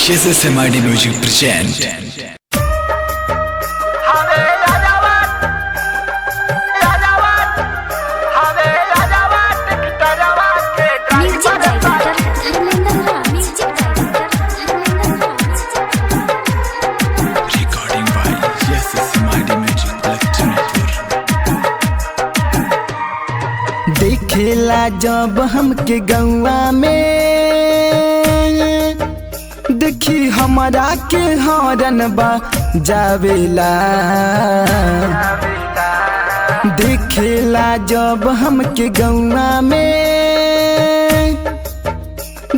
SSMID Music present. Recording by SSMID Music देखेला जब हमके गौआ में देखी हमारा के हॉर्न बा जावेला। देखेला जब हमके गौआ में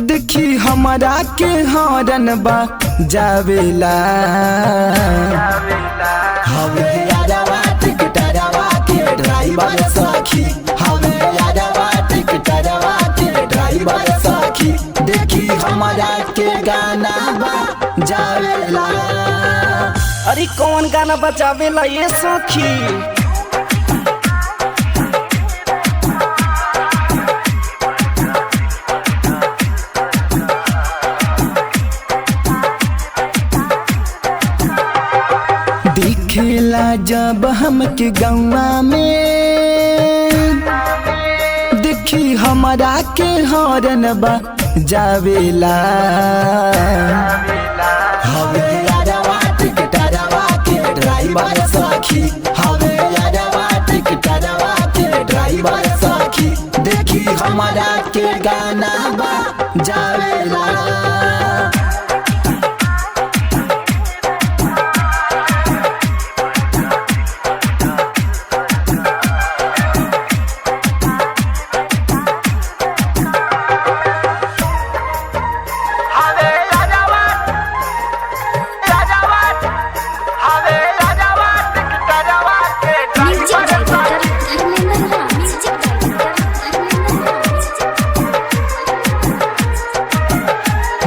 देखी हमारा के हॉर्न बा जावेला। हवे यादवा टिकटरवा के ड्राइवर सखी, हवे यादवा टिकटरवा के ड्राइवर सखी, देखी हमारा के गाना बजावेला। अरे कौन गाना बजावेला ये सखी? देखेला जब हमके गौआ में देखी हमारा के हॉर्न बजावेला। हवे यादवा टिकटरवा के ड्राइवर सखी, हवे यादवा टिकटरवा के ड्राइवर सखी, देखी हमारा के गाना बजावेला।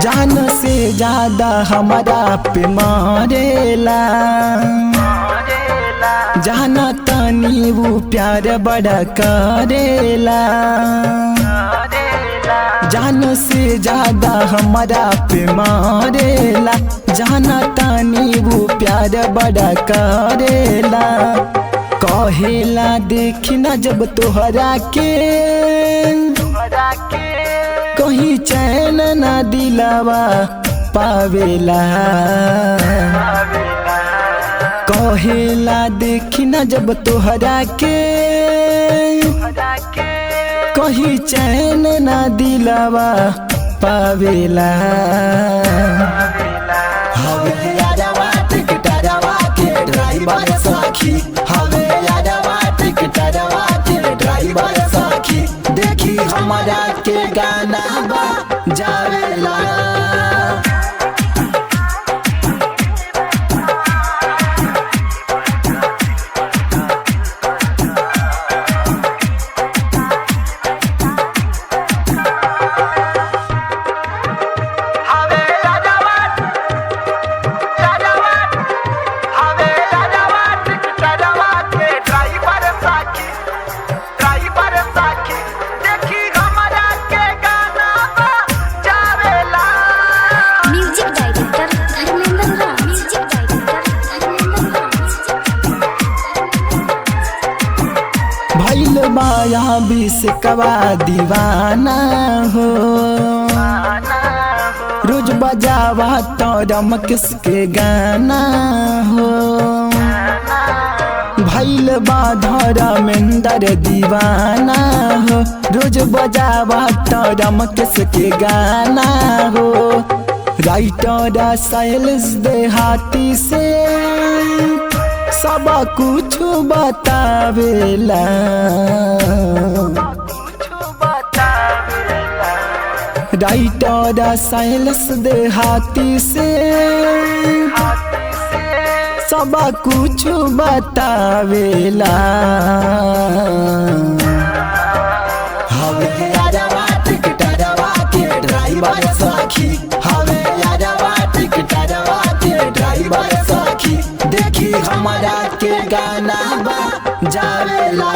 जान से ज्यादा हमारा पे मारेला, जाना तनी वो प्यार बड़ा करेला। जान से ज्यादा हमारा पे मारेला, जाना तनी वो प्यार बड़ा करेला। कहेला देखी ना जब तोहरा के कहीं चैन ना दिलावा पावेला। कहेला देखी ना जब तोहरा के कहीं चैन ना दिलावा पावेला। हवे यादवा टिकटरवा के ड्राइवर सखी, हवे यादवा टिकटरवा के ड्राइवर सखी, देखी हमारा के गाना बजावेला। माया बीस कवा दीवाना हो, रोज बजावा तो रमकिस के गाना हो। भैल बाधरा मेंदर दीवाना हो, रोज बजावा तो रमकिस के गाना हो। राइटर साइलेंस देहाती से सब कुछ बतावेला। राइटर साइलेंस देहाती से सब कुछ बतावेला। हवे यादवा टिकटरवा के ड्राइवर सखी, हवे यादवा टिकटरवा के ड्राइवर सखी, देखी हमारा के गाना बजावेला।